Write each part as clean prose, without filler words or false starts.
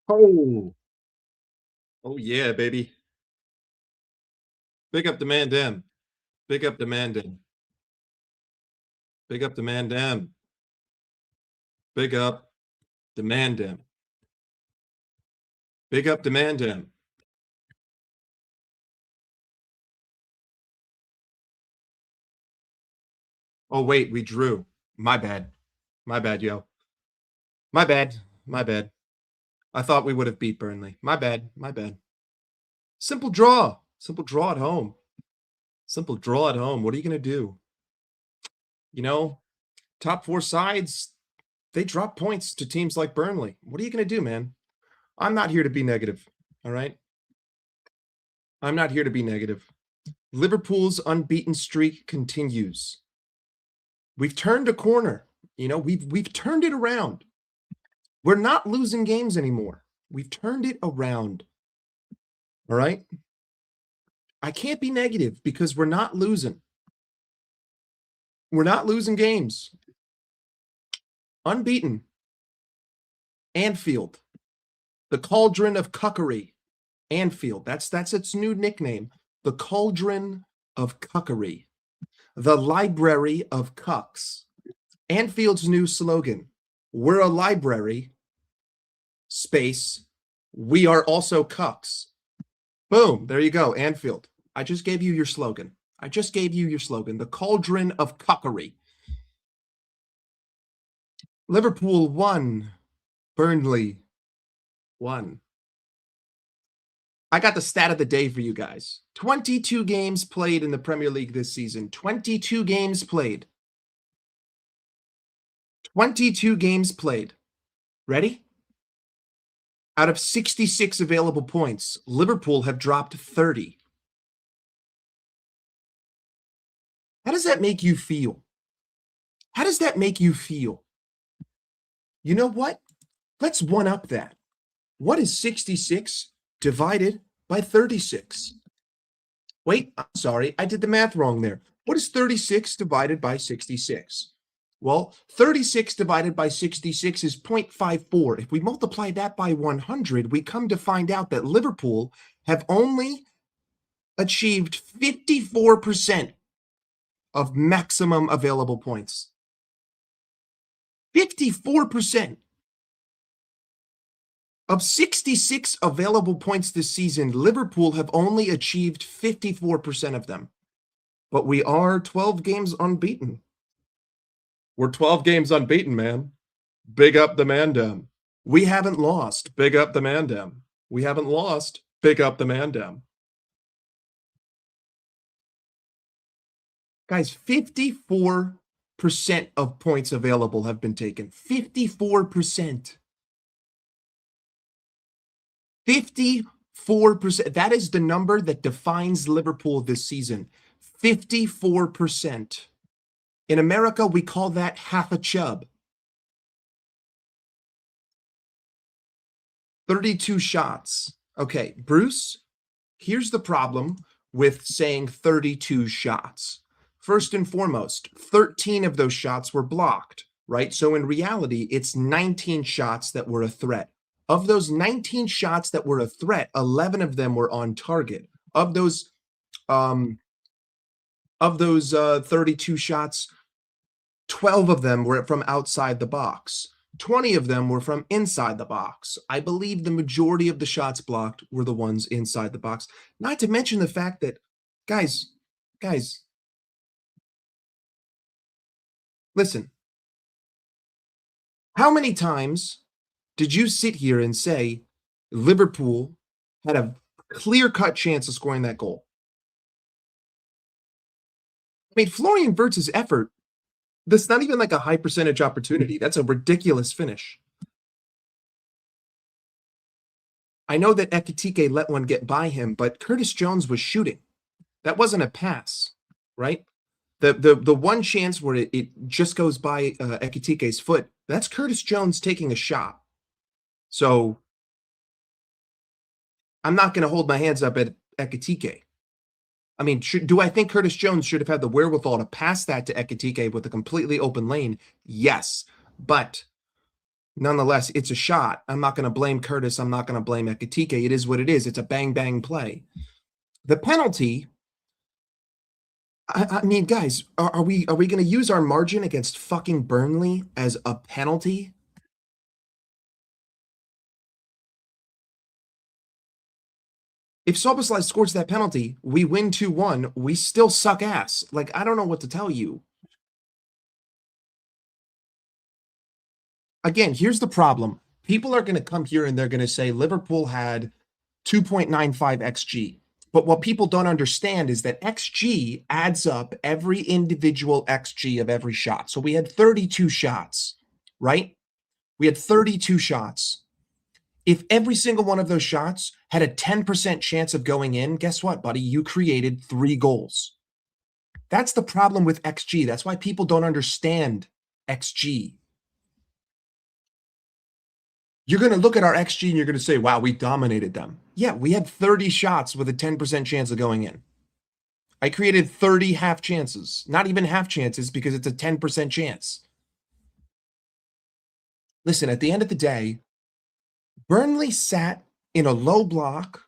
Oh, oh yeah, baby. Big up the man dem. Big up the man dem. Big up the man dem. Big up the man dem. Big up the man dem. Oh wait, we drew. My bad. My bad, yo. My bad. My bad. I thought we would have beat Burnley. My bad. My bad. Simple draw. Simple draw at home. Simple draw at home. What are you gonna do? You know, top four sides, they drop points to teams like Burnley. What are you gonna do, man? I'm not here to be negative. All right. I'm not here to be negative. Liverpool's unbeaten streak continues. We've turned a corner. We've turned it around. We're not losing games anymore. We've turned it around. All right? I can't be negative because we're not losing. We're not losing games. Unbeaten. Anfield. The cauldron of cuckery. Anfield. That's its new nickname. The cauldron of cuckery. The library of cucks. Anfield's new slogan. We're a library. Space. We are also cucks. Boom. There you go. Anfield. I just gave you your slogan. The cauldron of cuckery. Liverpool 1. Burnley 1. I got the stat of the day for you guys. 22 games played in the Premier League this season. 22 games played. 22 games played. Ready? Out of 66 available points, Liverpool have dropped 30. How does that make you feel? How does that make you feel? You know what? Let's one up that. What is 66 divided by 36? Wait, I'm sorry. I did the math wrong there. What is 36 divided by 66? Well, 36 divided by 66 is 0.54. If we multiply that by 100, we come to find out that Liverpool have only achieved 54% of maximum available points. 54%. Of 66 available points this season, Liverpool have only achieved 54% of them. But we are 12 games unbeaten. We're 12 games unbeaten, man. Big up the Mandem. We haven't lost. Big up the Mandem. We haven't lost. Big up the Mandem. Guys, 54% of points available have been taken. 54%. 54%. That is the number that defines Liverpool this season. 54%. In America, we call that half a chub. 32 shots. Okay, Bruce, here's the problem with saying 32 shots. First and foremost, 13 of those shots were blocked, right? So in reality, it's 19 shots that were a threat. Of those 19 shots that were a threat, 11 of them were on target. Of those 32 shots, 12 of them were from outside the box. 20 of them were from inside the box. I believe the majority of the shots blocked were the ones inside the box. Not to mention the fact that, guys, listen. How many times did you sit here and say Liverpool had a clear-cut chance of scoring that goal? I mean, Florian Wirtz's effort, that's not even like a high percentage opportunity. That's a ridiculous finish. I know that Ekitike let one get by him, but Curtis Jones was shooting. That wasn't a pass, right? The one chance where it just goes by Ekitike's foot, that's Curtis Jones taking a shot. So I'm not going to hold my hands up at Ekitike. I mean, do I think Curtis Jones should have had the wherewithal to pass that to Ekitike with a completely open lane? Yes. But Nonetheless, it's a shot. I'm not going to blame Curtis. I'm not going to blame Ekitike. It is what it is. It's a bang bang play. The penalty. I mean, guys, are we going to use our margin against fucking Burnley as a penalty? If Soboslai scores that penalty, we win 2-1. We still suck ass. Like, I don't know what to tell you. Again, here's the problem. People are going to come here and they're going to say Liverpool had 2.95 XG. But what people don't understand is that XG adds up every individual XG of every shot. So we had 32 shots, right? We had 32 shots. If every single one of those shots had a 10% chance of going in, guess what, buddy? You created 3 goals. That's the problem with XG. That's why people don't understand XG. You're going to look at our XG and you're going to say, wow, we dominated them. Yeah, we had 30 shots with a 10% chance of going in. I created 30 half chances, not even half chances because it's a 10% chance. Listen, at the end of the day, Burnley sat in a low block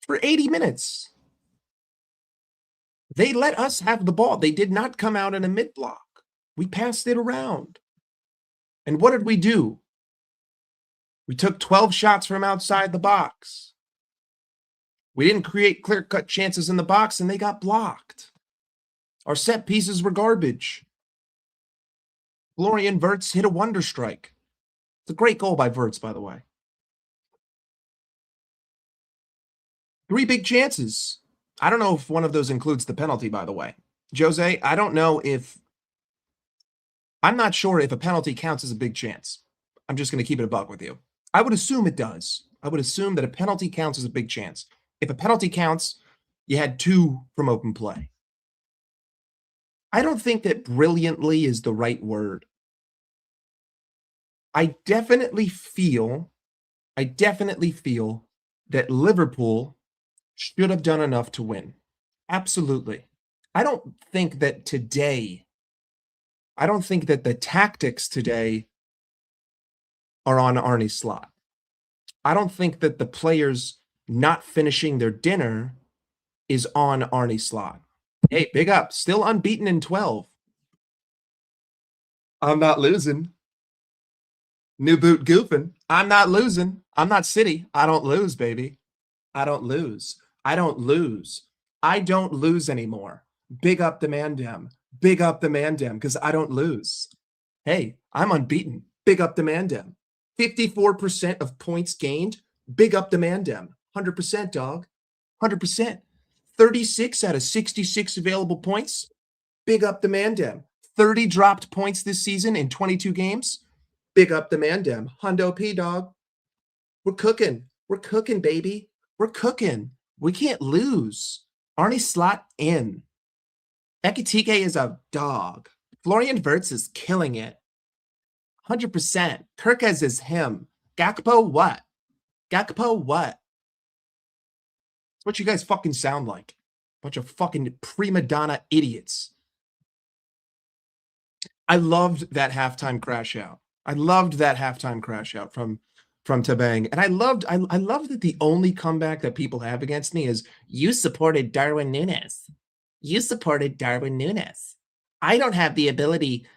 for 80 minutes. They let us have the ball. They did not come out in a mid block. We passed it around. And what did we do? We took 12 shots from outside the box. We didn't create clear-cut chances in the box, and they got blocked. Our set pieces were garbage. Florian Wirtz hit a wonder strike. It's a great goal by Wirtz, by the way. 3 big chances. I don't know if one of those includes the penalty, by the way. Jose, I don't know if... I'm not sure if a penalty counts as a big chance. I'm just going to keep it a buck with you. I would assume it does. I would assume that a penalty counts as a big chance. If a penalty counts, you had 2 from open play. I don't think that brilliantly is the right word. I definitely feel that Liverpool should have done enough to win. Absolutely. I don't think that the tactics today are on Arne's slot. I don't think that the players not finishing their dinner is on Arne's slot. Hey, big up. Still unbeaten in 12. I'm not losing. New boot goofing. I'm not losing. I'm not City. I don't lose, baby. I don't lose. I don't lose. I don't lose anymore. Big up the Mandem. Big up the Mandem because I don't lose. Hey, I'm unbeaten. Big up the Mandem. 54% of points gained. Big up the Mandem. 100%, dog. 100%. 36 out of 66 available points. Big up the Mandem. 30 dropped points this season in 22 games. Big up the Mandem. Hundo P, dog. We're cooking. We're cooking, baby. We're cooking. We can't lose. Arne slot in. Ekitike is a dog. Florian Wirtz is killing it. 100%. Kirkez is him. Gakpo what? Gakpo what? It's what you guys fucking sound like. Bunch of fucking prima donna idiots. I loved that halftime crash out. I loved that halftime crash out from Tabang. And I loved that the only comeback that people have against me is you supported Darwin Núñez. You supported Darwin Núñez. I don't have the ability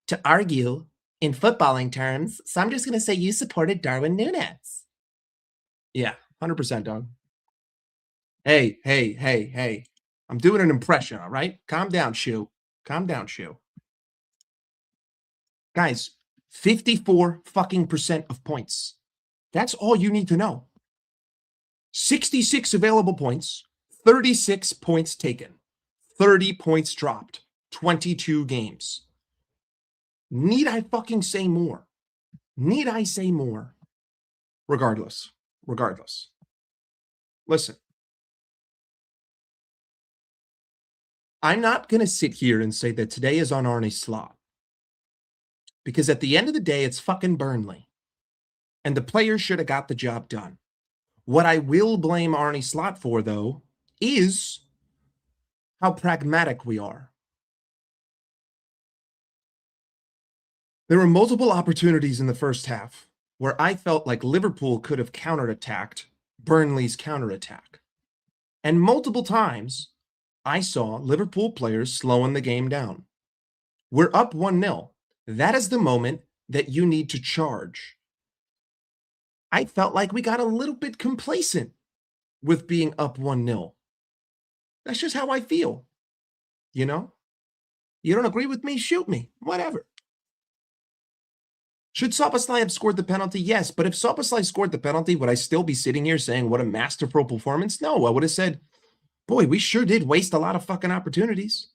to argue in footballing terms, so I'm just going to say you supported Darwin Núñez. Yeah, 100%, dog. Hey. I'm doing an impression, all right? Calm down, Shu. Calm down, Shu. Guys, 54 fucking percent of points. That's all you need to know. 66 available points, 36 points taken, 30 points dropped, 22 games. Need I fucking say more? Need I say more? Regardless. Listen. I'm not going to sit here and say that today is on Arne's slot. Because at the end of the day, it's fucking Burnley. And the players should have got the job done. What I will blame Arne Slot for, though, is how pragmatic we are. There were multiple opportunities in the first half where I felt like Liverpool could have counterattacked Burnley's counterattack. And multiple times, I saw Liverpool players slowing the game down. We're up 1-0. That is the moment that you need to charge. I felt like we got a little bit complacent with being up 1-0. That's just how I feel, you know? You don't agree with me? Shoot me. Whatever. Should Soboslai have scored the penalty? Yes, but if Soboslai scored the penalty, would I still be sitting here saying what a masterful performance? No, I would have said, boy, we sure did waste a lot of fucking opportunities.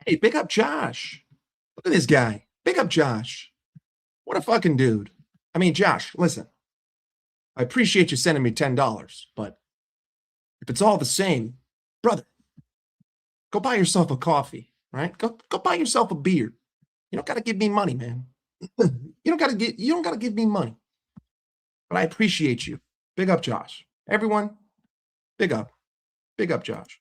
Hey, big up Josh. Look at this guy. Big up Josh. What a fucking dude. I mean, Josh, listen. I appreciate you sending me $10, but if it's all the same, brother, go buy yourself a coffee, right? Go buy yourself a beer. You don't got to give me money, man. You don't got to give me money. But I appreciate you. Big up Josh. Everyone, big up. Big up Josh.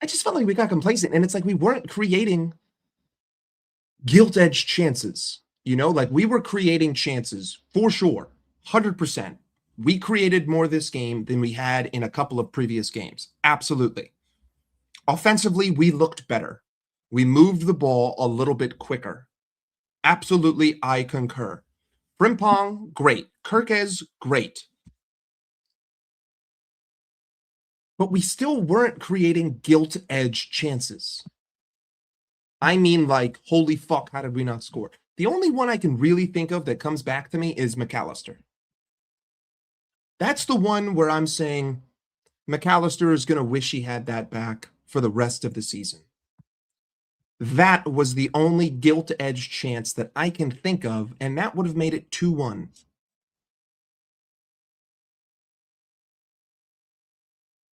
I just felt like we got complacent and it's like we weren't creating gilt-edged chances. You know, like we were creating chances for sure, 100%. We created more this game than we had in a couple of previous games. Absolutely. Offensively, we looked better. We moved the ball a little bit quicker. Absolutely, I concur. Frimpong, great. Kirkes, great. But we still weren't creating gilt-edged chances. I mean, like, holy fuck, how did we not score? The only one I can really think of that comes back to me is McAllister. That's the one where I'm saying McAllister is going to wish he had that back for the rest of the season. That was the only gilt-edged chance that I can think of, and that would have made it 2-1.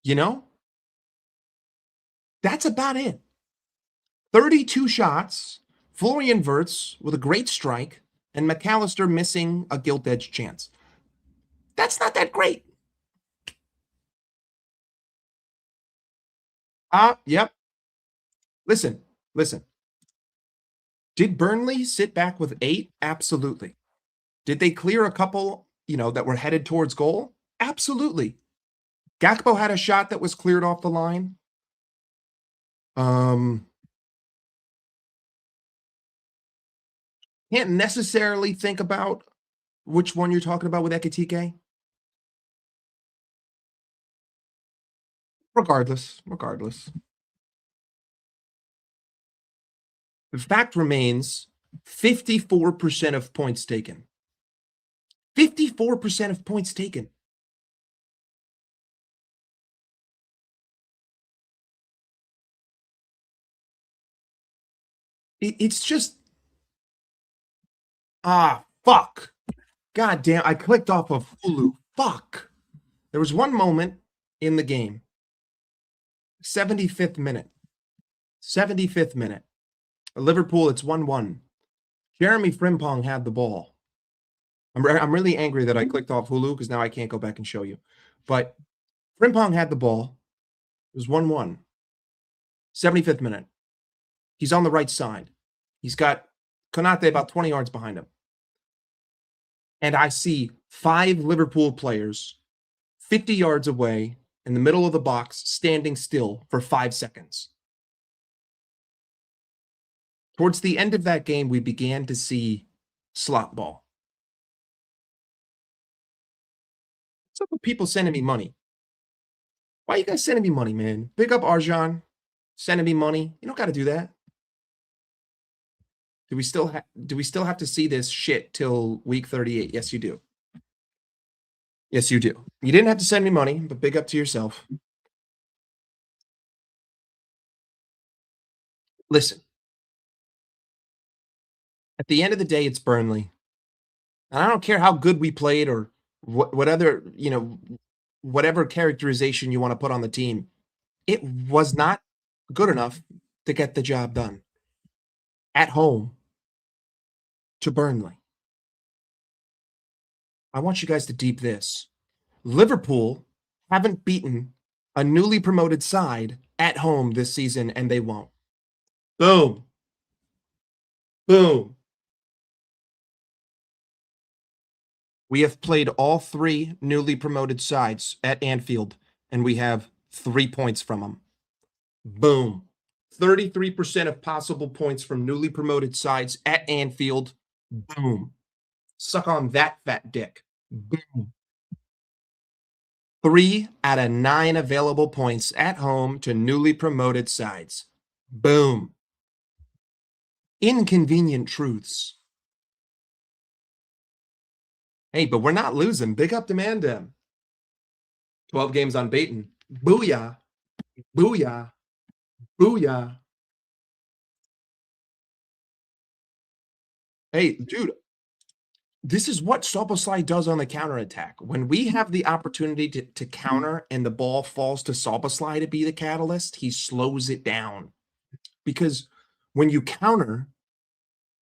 You know? That's about it. 32 shots, Florian Wirtz with a great strike, and McAllister missing a gilt-edged chance. That's not that great. Yep. Listen. Did Burnley sit back with 8? Absolutely. Did they clear a couple, that were headed towards goal? Absolutely. Gakpo had a shot that was cleared off the line. Can't necessarily think about which one you're talking about with Ekitike. Regardless. The fact remains 54% of points taken. 54% of points taken. It's just, fuck. God damn, I clicked off of Hulu. Fuck. There was one moment in the game. 75th minute. 75th minute. Liverpool, it's 1-1. Jeremy Frimpong had the ball. I'm really angry that I clicked off Hulu because now I can't go back and show you. But Frimpong had the ball. It was 1-1. 75th minute. He's on the right side. He's got Konate about 20 yards behind him. And I see 5 Liverpool players 50 yards away in the middle of the box standing still for 5 seconds. Towards the end of that game, we began to see slot ball. What's up with people sending me money? Why are you guys sending me money, man? Big up Arjan, sending me money. You don't got to do that. Do we still have to see this shit till week 38? Yes, you do. Yes, you do. You didn't have to send me money, but big up to yourself. Listen. At the end of the day, it's Burnley. And I don't care how good we played or what other, whatever characterization you want to put on the team. It was not good enough to get the job done at home to Burnley. I want you guys to deep this. Liverpool haven't beaten a newly promoted side at home this season, and they won't. Boom. Boom. We have played all three newly promoted sides at Anfield, and we have 3 points from them. Boom. 33% of possible points from newly promoted sides at Anfield. Boom. Suck on that fat dick. Boom. 3 out of 9 available points at home to newly promoted sides. Boom. Inconvenient truths. Hey, but we're not losing. Big up to Mandem. 12 games unbeaten. Booyah. Booyah. Booyah. Hey, dude, this is what Soboslai does on the counterattack. When we have the opportunity to counter and the ball falls to Soboslai to be the catalyst, he slows it down. Because when you counter,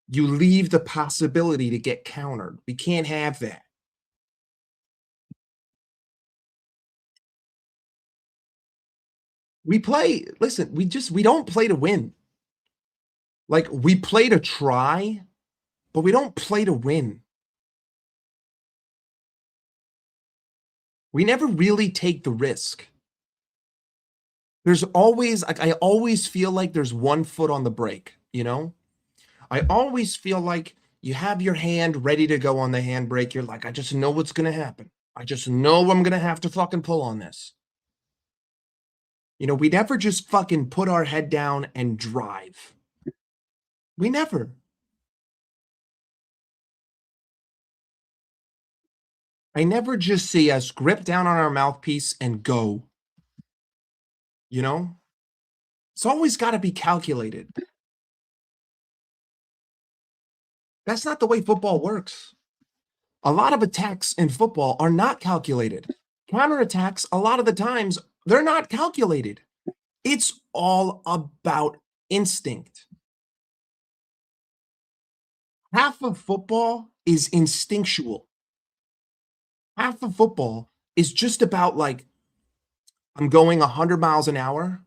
you leave the possibility to get countered. We can't have that. We play, listen, we don't play to win. Like, we play to try, but we don't play to win. We never really take the risk. There's always, like, I always feel like there's one foot on the brake, you know? I always feel like you have your hand ready to go on the handbrake. You're like, I just know what's going to happen. I just know I'm going to have to fucking pull on this. You know, we never just fucking put our head down and drive. We never. I never just see us grip down on our mouthpiece and go. You know? It's always got to be calculated. That's not the way football works. A lot of attacks in football are not calculated. Counterattacks, a lot of the times, they're not calculated. It's all about instinct. Half of football is instinctual. Half of football is just about, like, I'm going 100 miles an hour.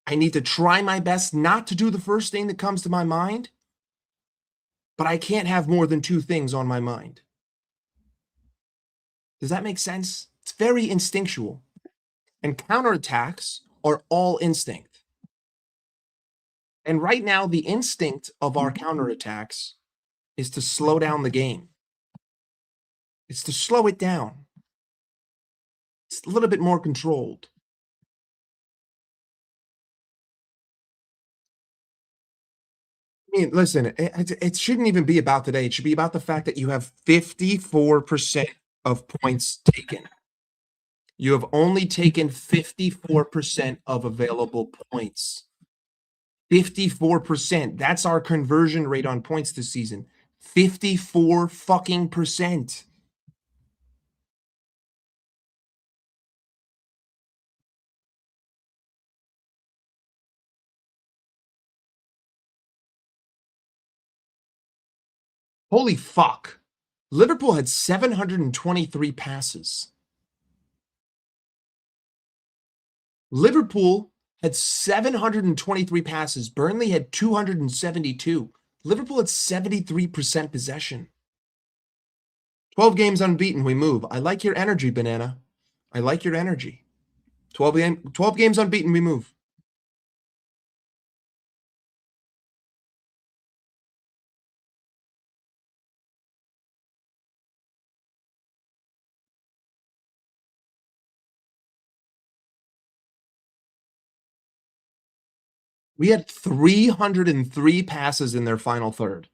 I need to try my best not to do the first thing that comes to my mind, but I can't have more than 2 things on my mind. Does that make sense? It's very instinctual. And counterattacks are all instinct. And right now, the instinct of our counterattacks is to slow down the game. It's to slow it down. It's a little bit more controlled. I mean, listen, it shouldn't even be about today. It should be about the fact that you have 54% of points taken. You have only taken 54% of available points. 54%. That's our conversion rate on points this season. 54 fucking percent. Holy fuck. Liverpool had 723 passes. Liverpool had 723 passes. Burnley had 272. Liverpool had 73% possession. 12 games unbeaten, we move. I like your energy, Banana. I like your energy. 12 games unbeaten, we move. We had 303 passes in their final third.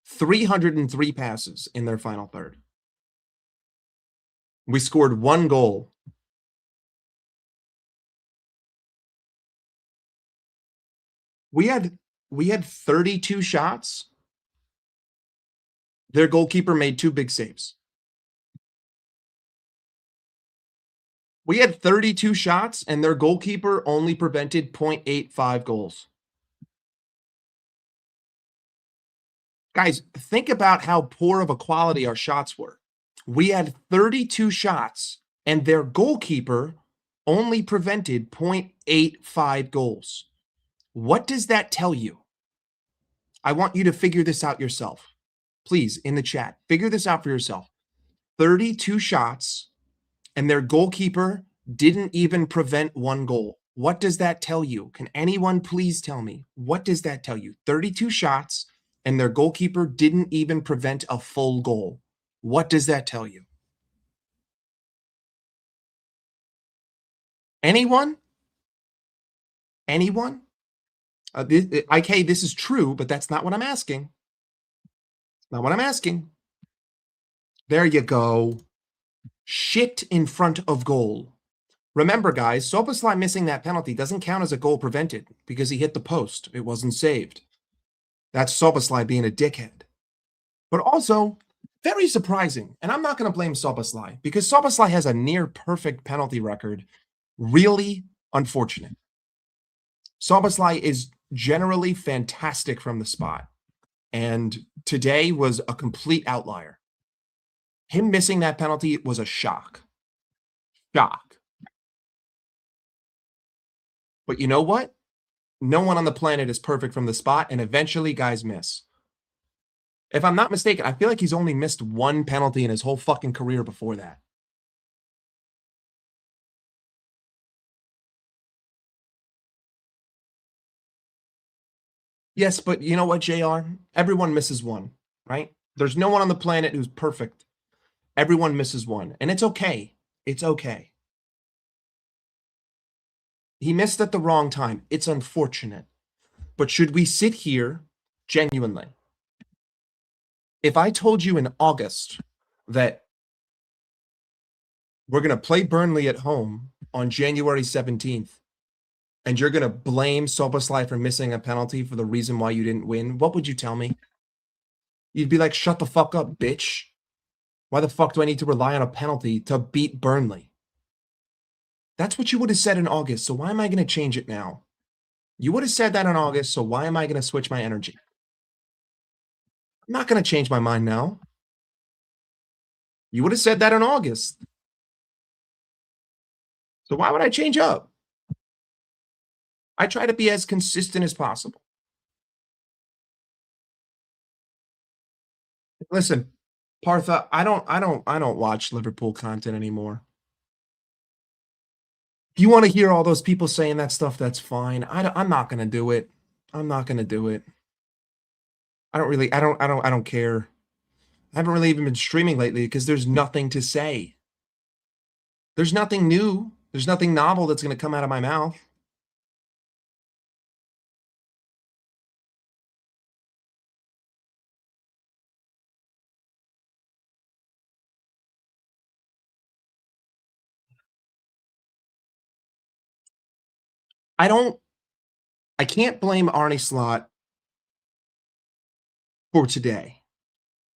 303 passes in their final third. We scored 1 goal. We had 32 shots. Their goalkeeper made 2 big saves. We had 32 shots, and their goalkeeper only prevented 0.85 goals. Guys, think about how poor of a quality our shots were. We had 32 shots, and their goalkeeper only prevented 0.85 goals. What does that tell you? I want you to figure this out yourself. Please, in the chat, figure this out for yourself. 32 shots, and their goalkeeper didn't even prevent one goal. What does that tell you? Can anyone please tell me? What does that tell you? 32 shots, and their goalkeeper didn't even prevent a full goal. What does that tell you? Anyone? Anyone? IK, this is true, but that's not what I'm asking. Not what I'm asking. There you go. Shit in front of goal. Remember, guys, Soboslai missing that penalty doesn't count as a goal prevented because he hit the post. It wasn't saved. That's Soboslai being a dickhead. But also, very surprising. And I'm not going to blame Soboslai because Soboslai has a near perfect penalty record. Really unfortunate. Soboslai is generally fantastic from the spot. And today was a complete outlier. Him missing that penalty was a shock. Shock. But you know what? No one on the planet is perfect from the spot, and eventually guys miss. If I'm not mistaken, I feel like he's only missed one penalty in his whole fucking career before that. Yes, but you know what, JR? Everyone misses one, right? There's no one on the planet who's perfect. Everyone misses one, and it's okay. It's okay. He missed at the wrong time. It's unfortunate. But should we sit here genuinely? If I told you in August that we're going to play Burnley at home on January 17th, and you're going to blame Soboslai for missing a penalty for the reason why you didn't win, what would you tell me? You'd be like, shut the fuck up, bitch. Why the fuck do I need to rely on a penalty to beat Burnley? That's what you would have said in August, so why am I going to change it now? You would have said that in August, so why am I going to switch my energy? I'm not going to change my mind now. You would have said that in August. So why would I change up? I try to be as consistent as possible. Listen, Partha, I don't watch Liverpool content anymore. If you want to hear all those people saying that stuff, that's fine. I'm not going to do it. I'm not going to do it. I don't care. I haven't really even been streaming lately because there's nothing to say. There's nothing new. There's nothing novel that's going to come out of my mouth. I can't blame Arne Slot for today.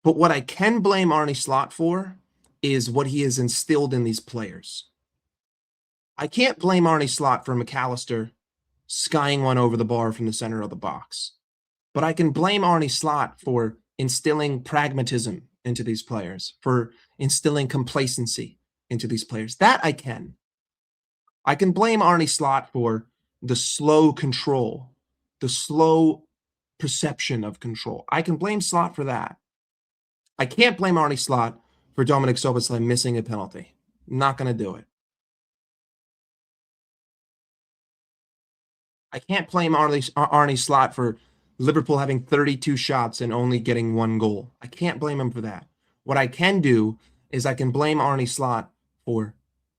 But what I can blame Arne Slot for is what he has instilled in these players. I can't blame Arne Slot for McAllister skying one over the bar from the center of the box. But I can blame Arne Slot for instilling pragmatism into these players, for instilling complacency into these players. That I can. I can blame Arne Slot for the slow control, the slow perception of control. I can blame Slot for that. I can't blame Arne Slot for Dominic Szoboszlai missing a penalty. I'm not going to do it. I can't blame Arne Slot for Liverpool having 32 shots and only getting one goal. I can't blame him for that. What I can do is I can blame Arne Slot for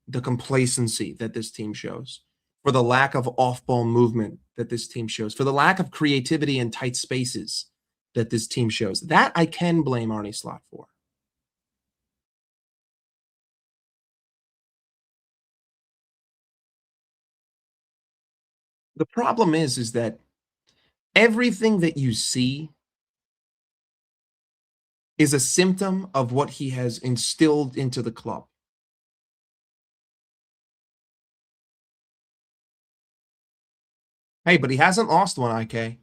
the complacency that this team shows, for the lack of off-ball movement that this team shows, for the lack of creativity in tight spaces that this team shows. That I can blame Arne Slot for. The problem is that everything that you see is a symptom of what he has instilled into the club. Hey, but he hasn't lost one, IK.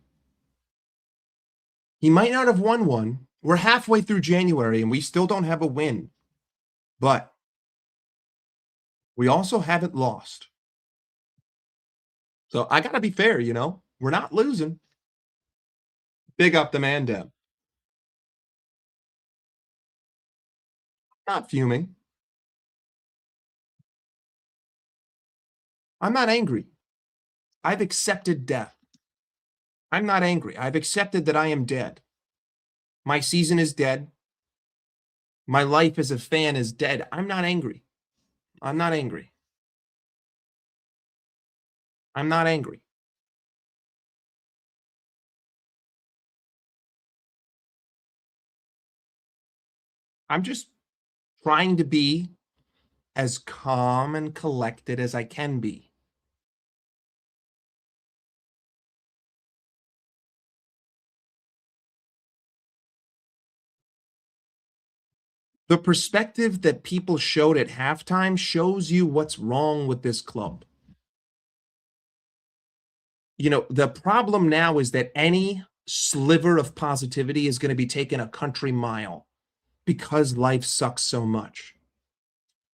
He might not have won one. We're halfway through January and we still don't have a win. But We also haven't lost. So I gotta be fair, we're not losing. Big up the man down. Not fuming. I'm not angry. I've accepted death. I'm not angry. I've accepted that I am dead. My season is dead. My life as a fan is dead. I'm not angry. I'm not angry. I'm not angry. I'm just trying to be as calm and collected as I can be. The perspective that people showed at halftime shows you what's wrong with this club. The problem now is that any sliver of positivity is going to be taken a country mile because life sucks so much.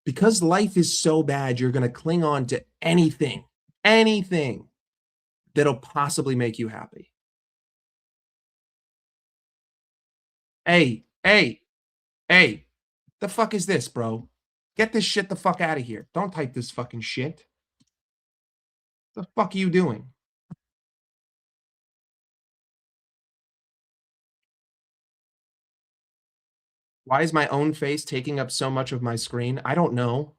Because life is so bad, you're going to cling on to anything that'll possibly make you happy. Hey, hey, hey, the fuck is this, bro? Get this shit the fuck out of here. Don't type this fucking shit. The fuck are you doing? Why is my own face taking up so much of my screen? I don't know.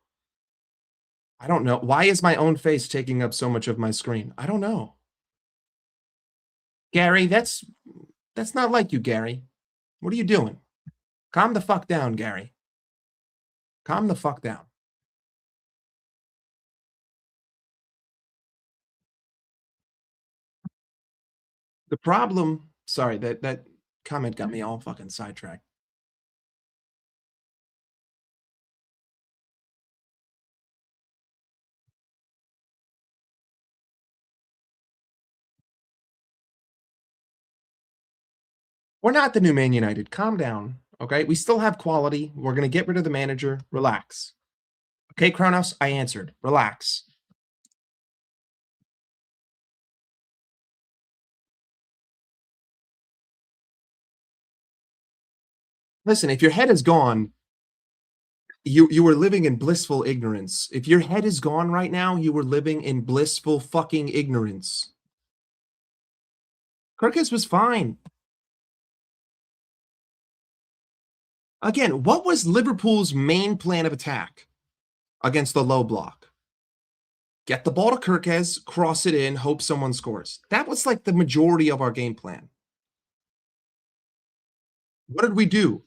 I don't know. Why is my own face taking up so much of my screen? I don't know. Gary, that's not like you, Gary. What are you doing? Calm the fuck down, Gary. Calm the fuck down. The problem, sorry, that comment got me all fucking sidetracked. We're not the new Man United. Calm down. Okay. We still have quality. We're going to get rid of the manager. Relax. Okay, Kronos, I answered. Relax. Listen, if your head is gone, you were living in blissful ignorance. If your head is gone right now, you were living in blissful fucking ignorance. Kirkus was fine. Again, what was Liverpool's main plan of attack against the low block? Get the ball to Kirkes, cross it in, hope someone scores. That was like the majority of our game plan. What did we do?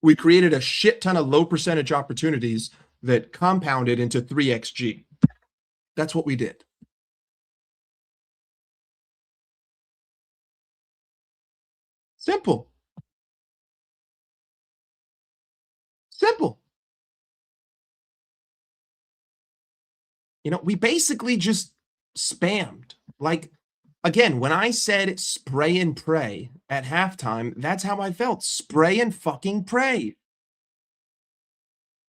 We created a shit ton of low percentage opportunities that compounded into 3xG. That's what we did. Simple. Simple. We basically just spammed. Like, again, when I said spray and pray at halftime, that's how I felt. Spray and fucking pray.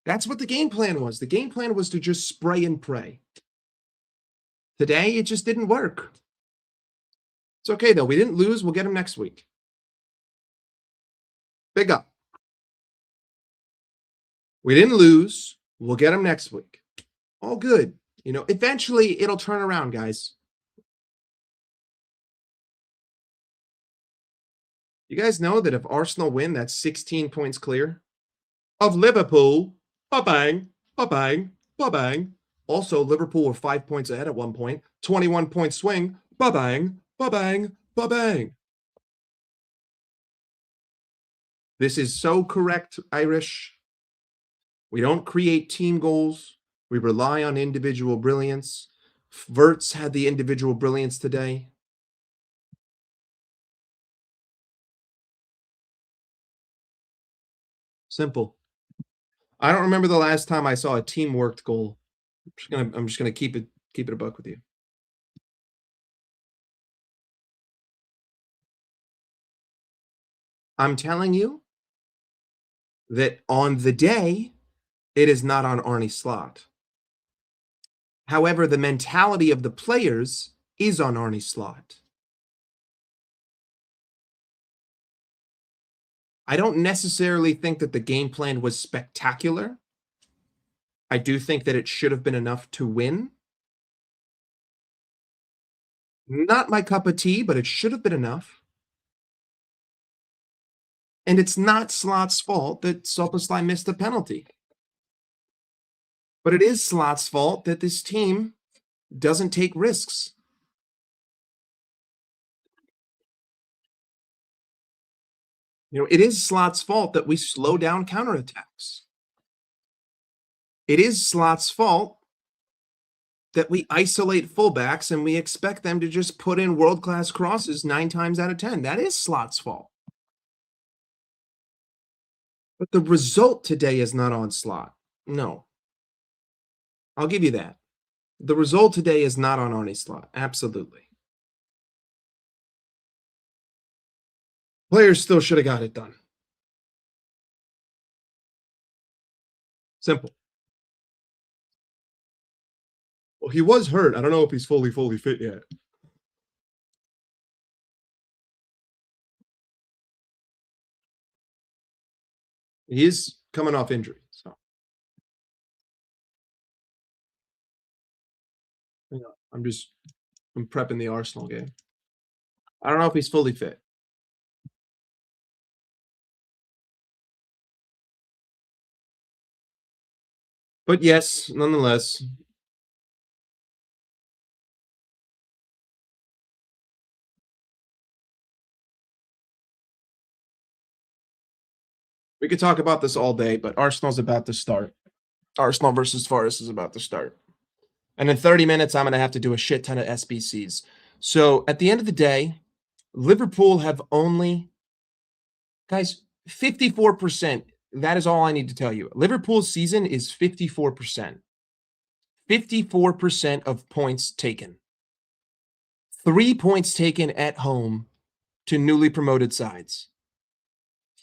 That's what the game plan was. The game plan was to just spray and pray. Today, it just didn't work. It's okay, though. We didn't lose. We'll get them next week. Big up. We didn't lose. We'll get them next week. All good. Eventually it'll turn around, guys. You guys know that if Arsenal win, that's 16 points clear of Liverpool. Ba-bang, ba-bang, ba-bang. Also, Liverpool were 5 points ahead at one point. 21-point swing. Ba-bang, ba-bang, ba-bang. This is so correct, Irish. We don't create team goals. We rely on individual brilliance. Verts had the individual brilliance today. Simple. I don't remember the last time I saw a team worked goal. I'm just gonna keep it a buck with you. I'm telling you that on the day It is not on Arne Slot. However, the mentality of the players is on Arne Slot. I don't necessarily think that the game plan was spectacular. I do think that it should have been enough to win. Not my cup of tea, but it should have been enough. And it's not Slot's fault that Szoboszlai missed the penalty. But it is Slot's fault that this team doesn't take risks. It is Slot's fault that we slow down counterattacks. It is Slot's fault that we isolate fullbacks and we expect them to just put in world-class crosses 9 times out of 10. That is Slot's fault. But the result today is not on Slot. No. I'll give you that. The result today is not on Arne Slot. Absolutely. Players still should have got it done. Simple. Well, he was hurt. I don't know if he's fully fit yet. He is coming off injury, so. I'm prepping the Arsenal game. I don't know if he's fully fit. But yes, nonetheless. We could talk about this all day, but Arsenal's about to start. Arsenal versus Forest is about to start. And in 30 minutes, I'm going to have to do a shit ton of SBCs. So at the end of the day, Liverpool have only, guys, 54%. That is all I need to tell you. Liverpool's season is 54%. 54% of points taken. 3 points taken at home to newly promoted sides.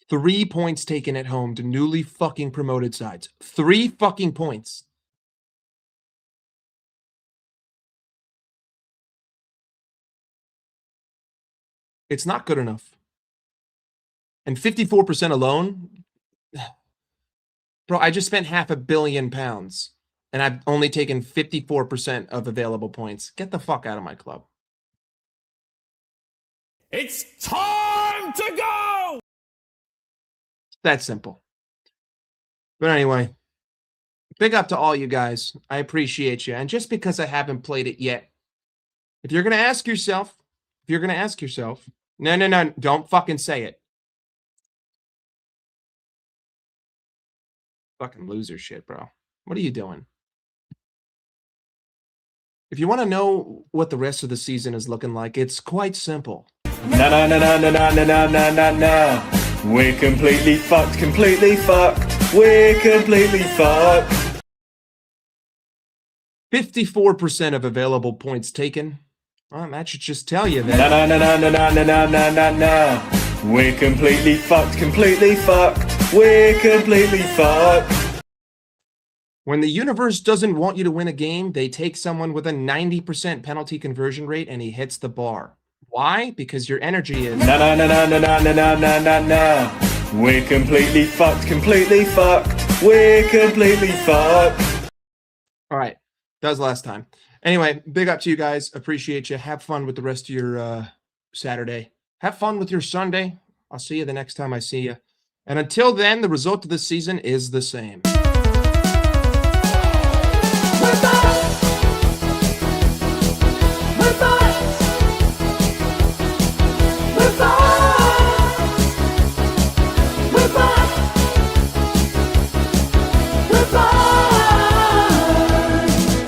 3 points taken at home to newly fucking promoted sides. 3 fucking points. It's not good enough. And 54% alone, bro, I just spent £500 million and I've only taken 54% of available points. Get the fuck out of my club. It's time to go! That simple. But anyway, big up to all you guys. I appreciate you. And just because I haven't played it yet, if you're going to ask yourself, no, don't fucking say it. Fucking loser shit, bro. What are you doing? If you want to know what the rest of the season is looking like, it's quite simple. No. We're completely fucked. We're completely fucked. 54% of available points taken. Well, that should just tell you that. No. We're completely fucked. We're completely fucked. When the universe doesn't want you to win a game, they take someone with a 90% penalty conversion rate and he hits the bar. Why? Because your energy is... No. We're completely fucked. We're completely fucked. All right. That was the last time. Anyway, big up to you guys. Appreciate you. Have fun with the rest of your Saturday. Have fun with your Sunday. I'll see you the next time I see you. And until then, the result of this season is the same.